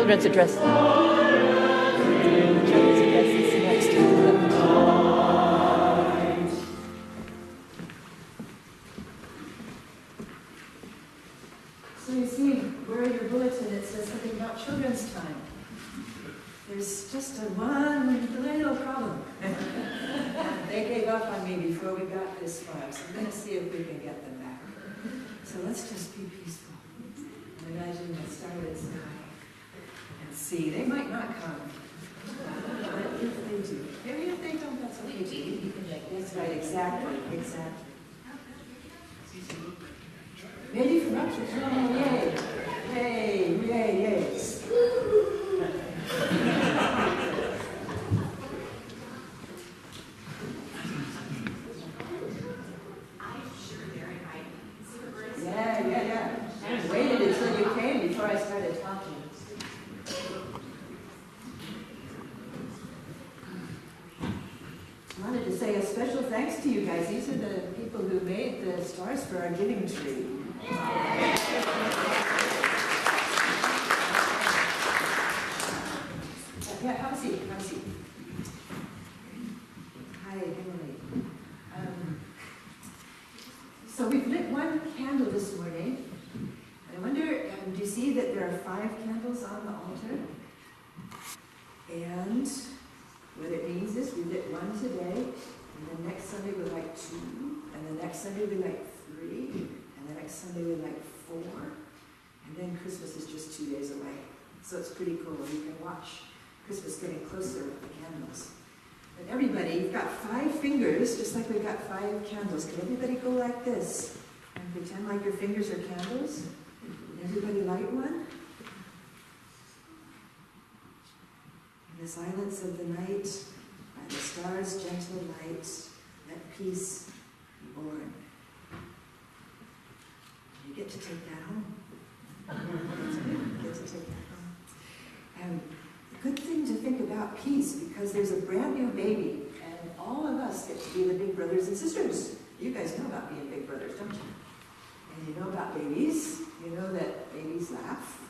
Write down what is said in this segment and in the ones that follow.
children's address. So you see, where in your bulletin it says something about children's time. There's just one little problem. They gave up on me before we got this far, so I'm going to see if we can get them back. So let's just be peaceful. And imagine the starlit sky. And see, they might not come. But if they do, maybe if they don't, that's okay too. That's right, exactly. Ready for rapture? Oh, yay! Yeah. I waited until you came before I started talking. I wanted to say a special thanks to you guys. These are the people who made the stars for our giving tree. Yeah, have a seat. Hi, Emily. So we've lit one candle this morning. I wonder, do you see that there are 5 candles on the altar? And what it means is we lit one today, and then next Sunday we light 2, and the next Sunday we light 3, and the next Sunday we light 4, and then Christmas is just 2 days away. So it's pretty cool. You can watch Christmas getting closer with the candles. And everybody, you've got 5 fingers, just like we've got 5 candles. Can everybody go like this and pretend like your fingers are candles? Everybody light one. In the silence of the night, by the stars' gentle light, let peace be born. You get to take that home. You get to take that home. And a good thing to think about peace, because there's a brand new baby, and all of us get to be the big brothers and sisters. You guys know about being big brothers, don't you? And you know about babies. You know that babies laugh.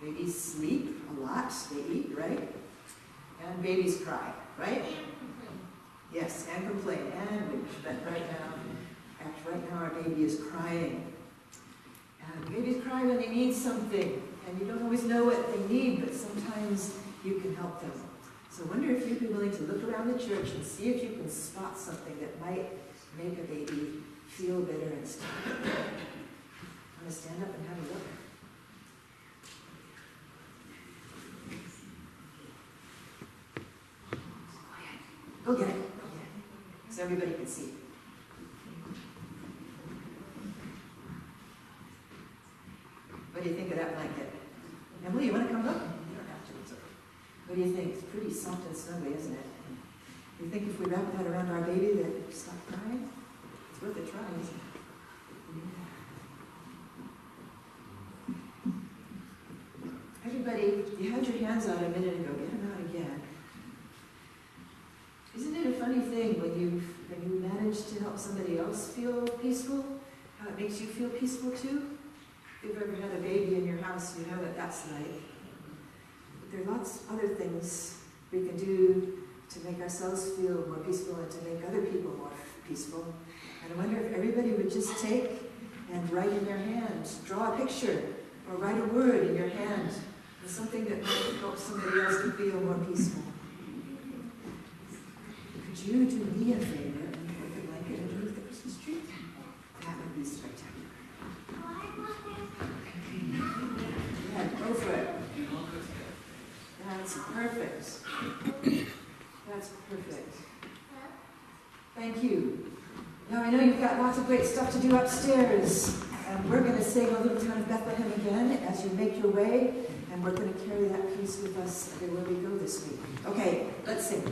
Babies sleep a lot. They eat, right? And babies cry, right? Yes, and complain, and wish. But right now our baby is crying. And babies cry when they need something. And you don't always know what they need, but sometimes you can help them. So I wonder if you'd be willing to look around the church and see if you can spot something that might make a baby feel better and stand up. Want to stand up and have a look? Go get it. So everybody can see. What do you think of that blanket? Emily, you want to come look? You don't have to. It's okay. What do you think? It's pretty soft and snuggly, isn't it? You think if we wrap that around our baby that it'll stop crying? It's worth a try, isn't it? Yeah. Everybody, you had your hands out a minute ago. Get them out again. Isn't it a funny thing when you manage to help somebody else feel peaceful, how it makes you feel peaceful too? If you've ever had a baby in your house, you know what that's like. But there are lots of other things we can do to make ourselves feel more peaceful and to make other people more peaceful. And I wonder if everybody would just take and write in their hand, draw a picture, or write a word in your hand, and something that might help somebody else to feel more peaceful. Could you do me a favor and put the blanket underneath the Christmas tree? That would be spectacular. Yeah, go for it. That's perfect. That's perfect. Thank you. Now I know you've got lots of great stuff to do upstairs. And we're going to sing a little town of Bethlehem again as you make your way. And we're going to carry that peace with us everywhere we go this week. Okay, let's sing.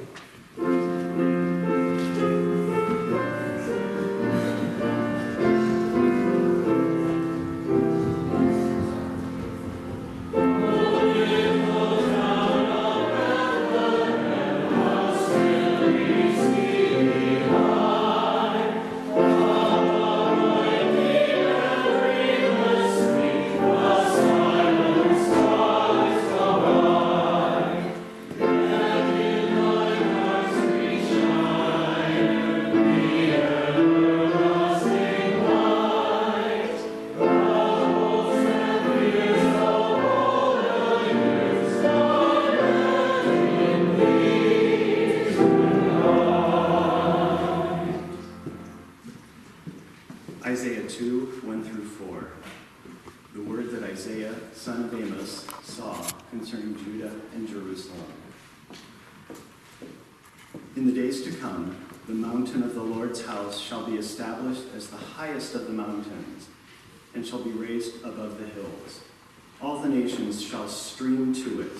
Silence, concerning Judah and Jerusalem. In the days to come, the mountain of the Lord's house shall be established as the highest of the mountains, and shall be raised above the hills. All the nations shall stream to it.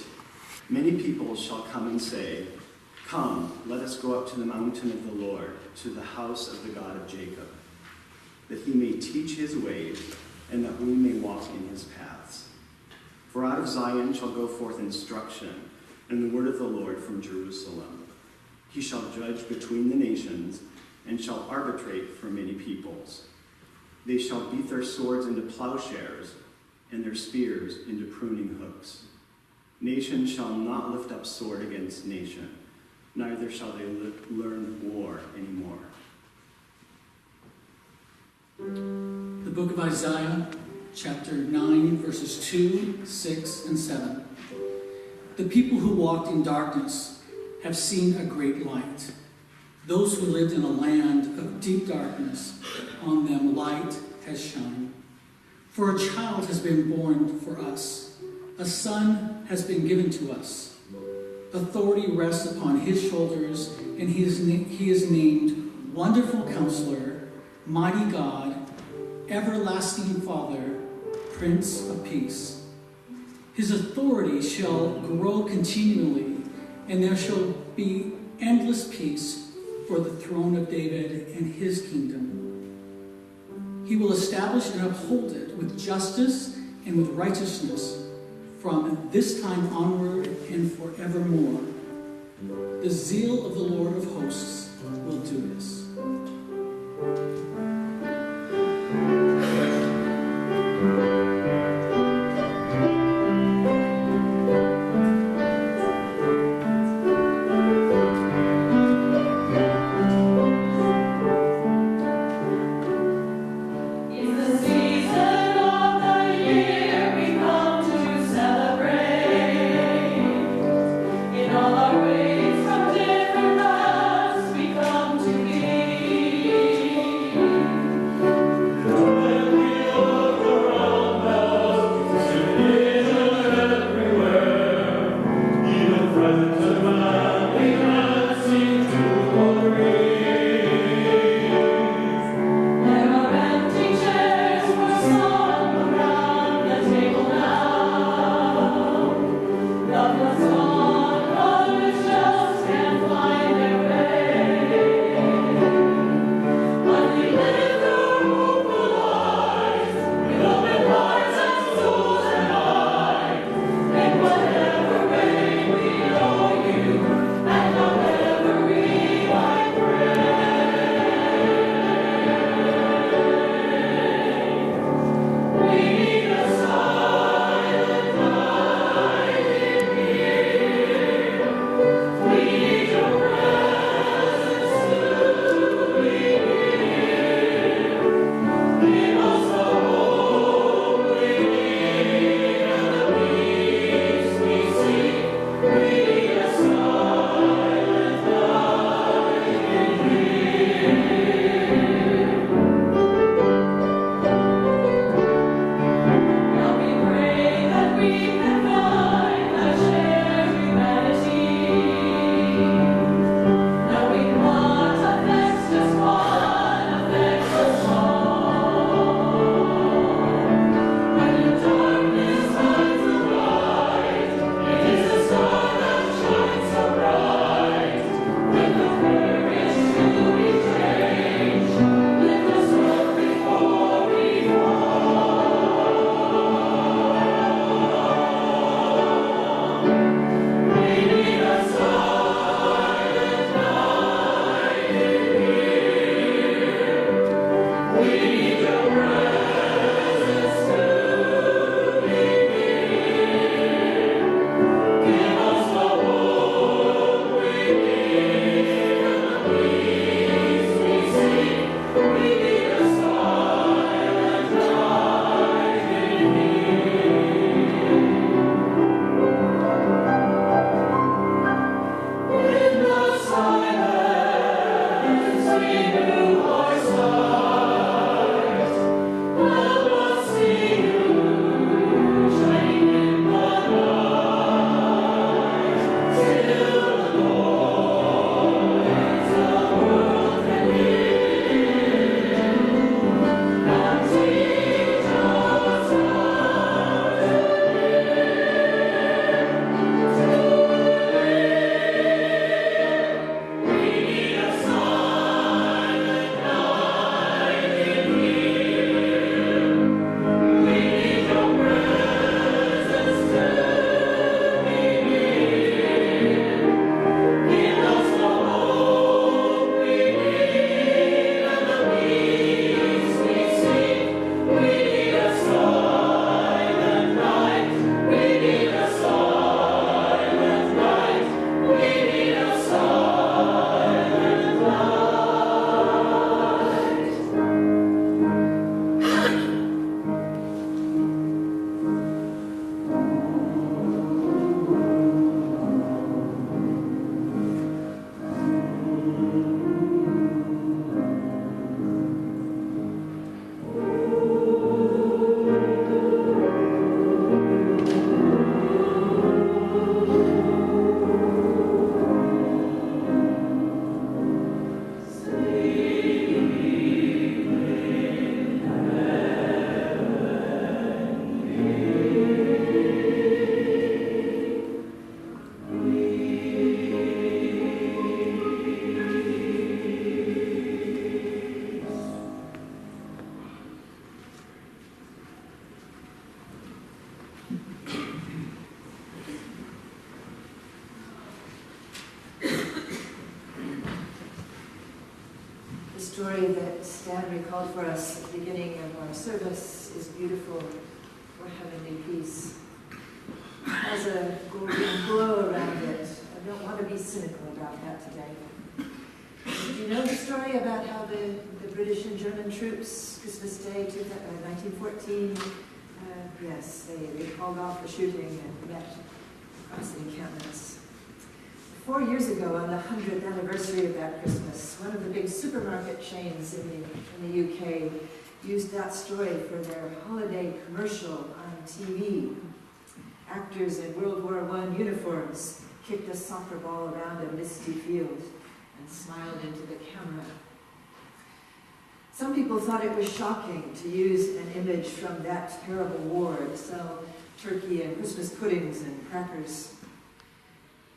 Many people shall come and say, "Come, let us go up to the mountain of the Lord, to the house of the God of Jacob, that he may teach his ways, and that we may walk in his paths. For out of Zion shall go forth instruction, and the word of the Lord from Jerusalem. He shall judge between the nations, and shall arbitrate for many peoples. They shall beat their swords into plowshares, and their spears into pruning hooks. Nation shall not lift up sword against nation, neither shall they learn war anymore." The book of Isaiah, chapter 9, verses 2, 6, and 7. The people who walked in darkness have seen a great light. Those who lived in a land of deep darkness, on them light has shone. For a child has been born for us, a son has been given to us. Authority rests upon his shoulders, and he is named Wonderful Counselor, Mighty God, Everlasting Father, Prince of Peace. His authority shall grow continually, and there shall be endless peace for the throne of David and his kingdom. He will establish and uphold it with justice and with righteousness from this time onward and forevermore. The zeal of the Lord of hosts will do this. From different lands we come to thee. story that Stan recalled for us at the beginning of our service is beautiful for heavenly peace. It has a golden glow around it. I don't want to be cynical about that today. Did you know the story about how the British and German troops, Christmas Day 1914, yes, they called off the shooting and met across the encampments. 4 years ago, on the 100th anniversary of that Christmas, one of the big supermarket chains in the UK used that story for their holiday commercial on TV. Actors in World War I uniforms kicked a soccer ball around a misty field and smiled into the camera. Some people thought it was shocking to use an image from that terrible war to sell turkey and Christmas puddings and crackers.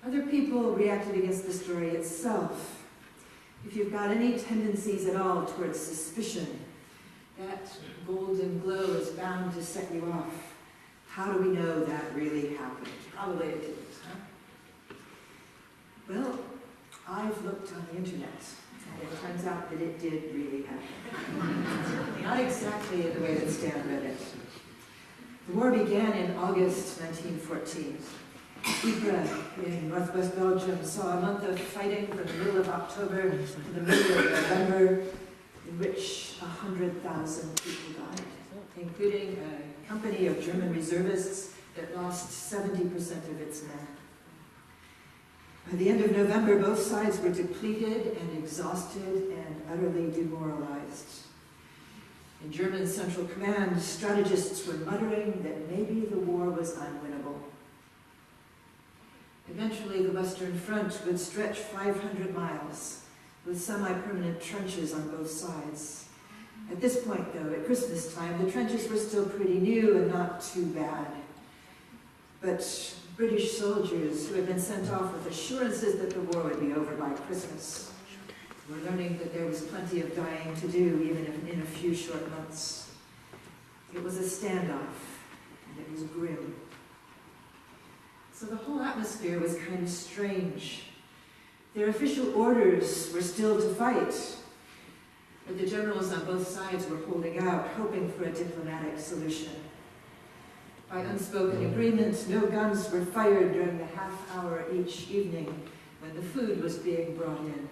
Other people reacted against the story itself. If you've got any tendencies at all towards suspicion, that golden glow is bound to set you off. How do we know that really happened? Probably it didn't, huh? Well, I've looked on the internet, and it turns out that it did really happen. Not exactly in the way that Stan read it. The war began in August 1914. Ypres in northwest Belgium saw a month of fighting from the middle of October to the middle of November, in which 100,000 people died, including a company of German reservists that lost 70% of its men. By the end of November, both sides were depleted and exhausted and utterly demoralized. In German Central Command, strategists were muttering that maybe the war was unwinnable. Eventually, the Western Front would stretch 500 miles with semi-permanent trenches on both sides. At this point, though, at Christmas time, the trenches were still pretty new and not too bad. But British soldiers who had been sent off with assurances that the war would be over by Christmas were learning that there was plenty of dying to do, even in a few short months. It was a standoff, and it was grim. So the whole atmosphere was kind of strange. Their official orders were still to fight, but the generals on both sides were holding out, hoping for a diplomatic solution. By unspoken agreement, no guns were fired during the half hour each evening when the food was being brought in.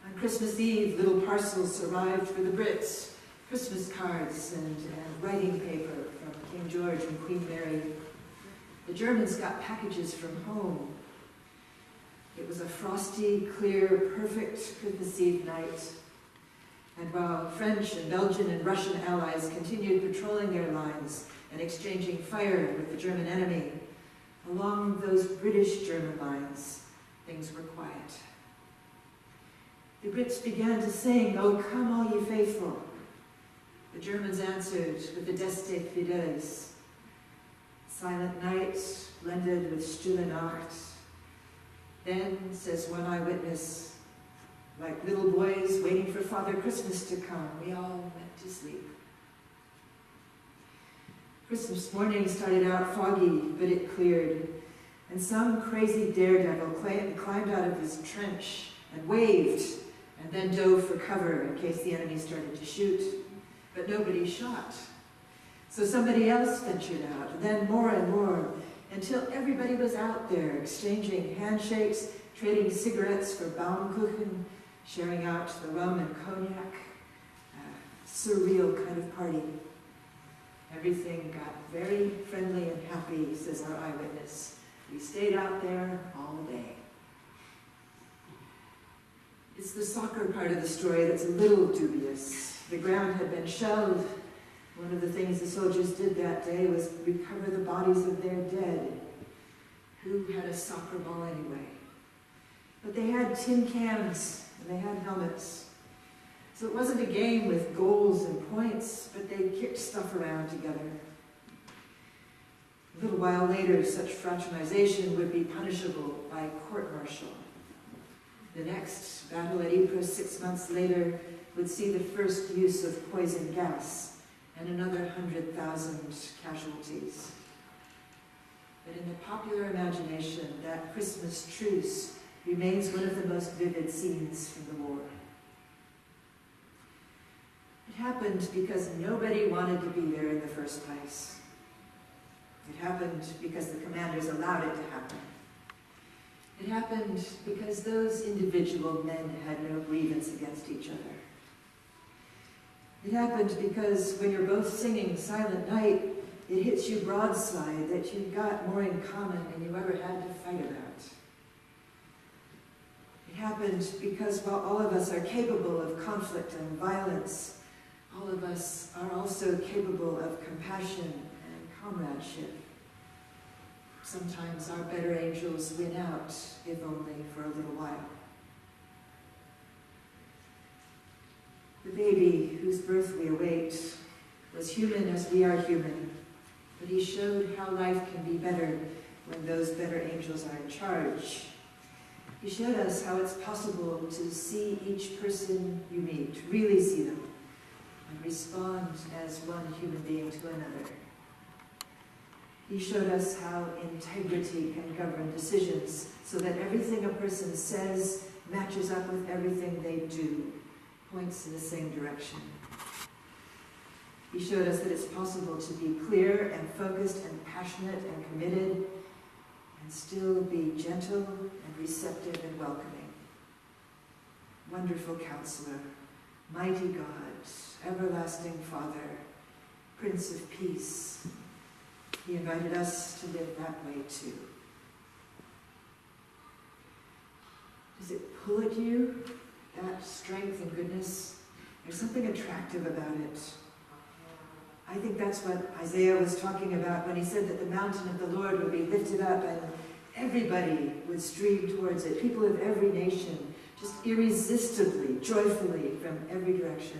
On Christmas Eve, little parcels arrived for the Brits, Christmas cards and writing paper from King George and Queen Mary. The Germans got packages from home. It was a frosty, clear, perfect Christmas Eve night. And while French and Belgian and Russian allies continued patrolling their lines and exchanging fire with the German enemy, along those British-German lines, things were quiet. The Brits began to sing, "O come all ye faithful." The Germans answered with the Deste Fideles. Silent night blended with Stille Nacht. Then, says one eyewitness, like little boys waiting for Father Christmas to come, we all went to sleep. Christmas morning started out foggy, but it cleared, and some crazy daredevil climbed out of his trench and waved, and then dove for cover in case the enemy started to shoot. But nobody shot. So somebody else ventured out, and then more and more, until everybody was out there exchanging handshakes, trading cigarettes for Baumkuchen, sharing out the rum and cognac. A surreal kind of party. Everything got very friendly and happy, says our eyewitness. We stayed out there all day. It's the soccer part of the story that's a little dubious. The ground had been shelled. One of the things the soldiers did that day was recover the bodies of their dead. Who had a soccer ball anyway? But they had tin cans and they had helmets. So it wasn't a game with goals and points, but they kicked stuff around together. A little while later, such fraternization would be punishable by court-martial. The next battle at Ypres 6 months later would see the first use of poison gas and another 100,000 casualties. But in the popular imagination, that Christmas truce remains one of the most vivid scenes from the war. happened because nobody wanted to be there in the first place. It happened because the commanders allowed it to happen. It happened because those individual men had no grievance against each other. It happened because when you're both singing Silent Night, it hits you broadside that you've got more in common than you ever had to fight about. It happened because while all of us are capable of conflict and violence, all of us are also capable of compassion and comradeship. Sometimes our better angels win out, if only for a little while. The baby whose birth we await was human as we are human, but he showed how life can be better when those better angels are in charge. He showed us how it's possible to see each person you meet, really see them, and respond as one human being to another. He showed us how integrity can govern decisions so that everything a person says matches up with everything they do, points in the same direction. He showed us that it's possible to be clear and focused and passionate and committed and still be gentle and receptive and welcoming. Wonderful Counselor, mighty God, everlasting Father, Prince of Peace. He invited us to live that way too. Does it pull at you, that strength and goodness? There's something attractive about it. I think that's what Isaiah was talking about when he said that the mountain of the Lord would be lifted up and everybody would stream towards it. People of every nation, just irresistibly, joyfully from every direction.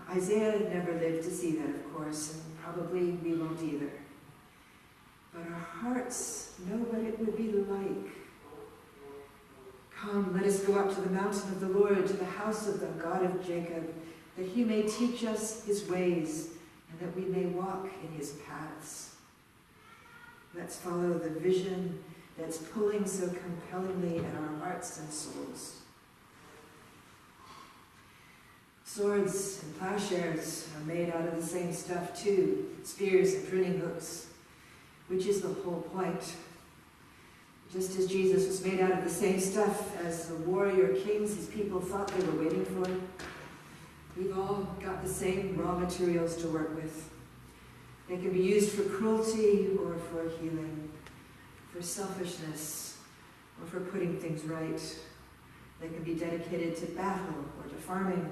Isaiah never lived to see that, of course, and probably we won't either. But our hearts know what it would be like. Come, let us go up to the mountain of the Lord, to the house of the God of Jacob, that he may teach us his ways, and that we may walk in his paths. Let's follow the vision that's pulling so compellingly at our hearts and souls. Swords and plowshares are made out of the same stuff too, spears and pruning hooks, which is the whole point. Just as Jesus was made out of the same stuff as the warrior kings his people thought they were waiting for, we've all got the same raw materials to work with. They can be used for cruelty or for healing, for selfishness or for putting things right. They can be dedicated to battle or to farming,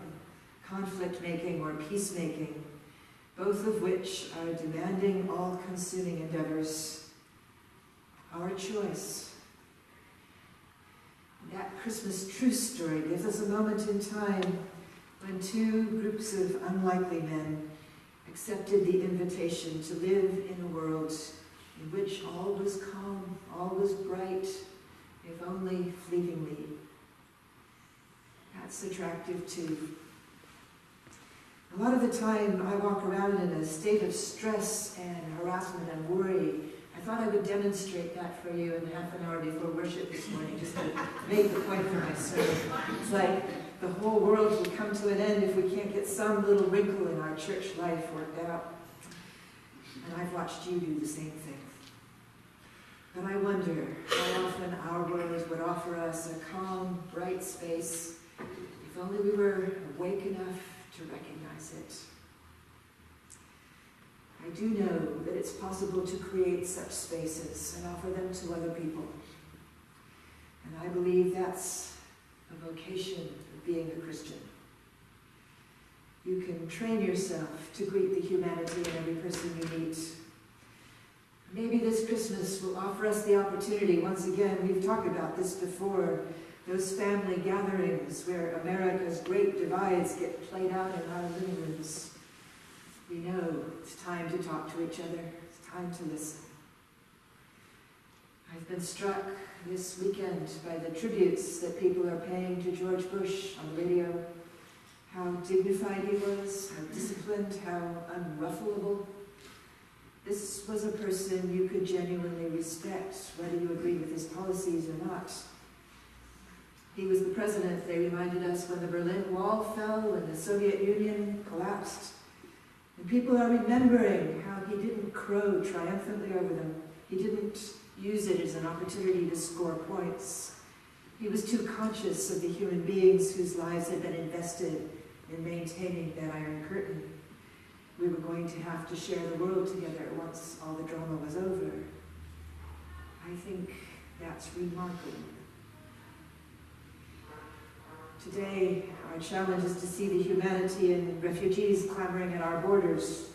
conflict making or peacemaking, both of which are demanding, all-consuming endeavors. Our choice. That Christmas truce story gives us a moment in time when two groups of unlikely men accepted the invitation to live in a world in which all was calm, all was bright, if only fleetingly. That's attractive too. A lot of the time I walk around in a state of stress and harassment and worry. I thought I would demonstrate that for you in half an hour before worship this morning, just to make the point for my sermon. It's like the whole world will come to an end if we can't get some little wrinkle in our church life worked out. And I've watched you do the same thing. But I wonder how often our world would offer us a calm, bright space if only we were awake enough to recognize it. I do know that it's possible to create such spaces and offer them to other people. And I believe that's a vocation of being a Christian. You can train yourself to greet the humanity in every person you meet. Maybe this Christmas will offer us the opportunity, once again, we've talked about this before, those family gatherings where America's great divides get played out in our living rooms. We know it's time to talk to each other. It's time to listen. I've been struck this weekend by the tributes that people are paying to George Bush on the radio. How dignified he was, how disciplined, how unruffleable. This was a person you could genuinely respect, whether you agree with his policies or not. He was the president, they reminded us, when the Berlin Wall fell, when the Soviet Union collapsed. And people are remembering how he didn't crow triumphantly over them. He didn't use it as an opportunity to score points. He was too conscious of the human beings whose lives had been invested in maintaining that Iron Curtain. We were going to have to share the world together once all the drama was over. I think that's remarkable. Today, our challenge is to see the humanity in refugees clamoring at our borders.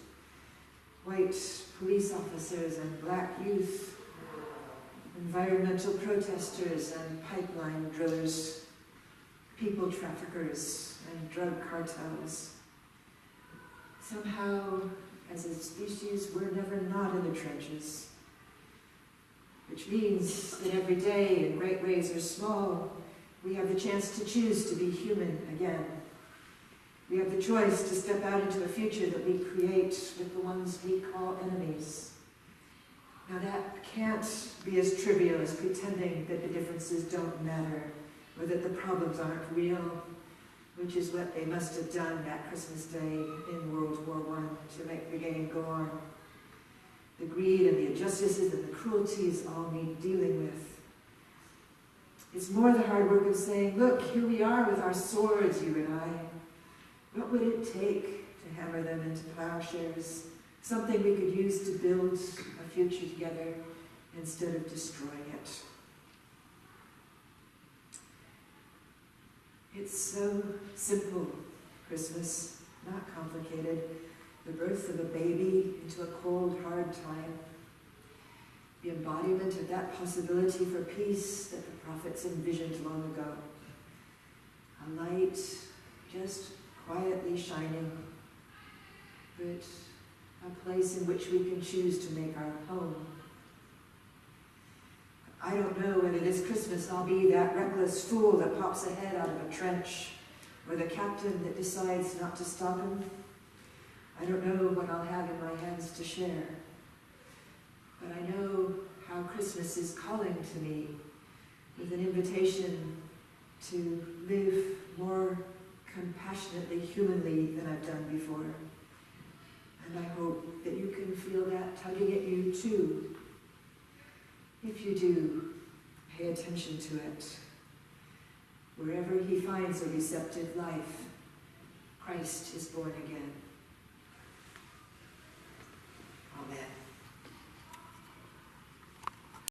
White police officers and black youth, environmental protesters and pipeline drillers, people traffickers and drug cartels. Somehow, as a species, we're never not in the trenches, which means that every day, in great ways or small, we have the chance to choose to be human again. We have the choice to step out into a future that we create with the ones we call enemies. Now that can't be as trivial as pretending that the differences don't matter or that the problems aren't real, which is what they must have done that Christmas Day in World War I to make the game go on. The greed and the injustices and the cruelties all need dealing with. It's more the hard work of saying, look, here we are with our swords, you and I. What would it take to hammer them into plowshares? Something we could use to build a future together instead of destroying it. It's so simple, Christmas, not complicated. The birth of a baby into a cold, hard time. The embodiment of that possibility for peace that the prophets envisioned long ago. A light just quietly shining, but a place in which we can choose to make our home. I don't know whether this Christmas I'll be that reckless fool that pops ahead out of a trench, or the captain that decides not to stop him. I don't know what I'll have in my hands to share. But I know how Christmas is calling to me with an invitation to live more compassionately, humanly than I've done before. And I hope that you can feel that tugging at you too. If you do, pay attention to it. Wherever he finds a receptive life, Christ is born again.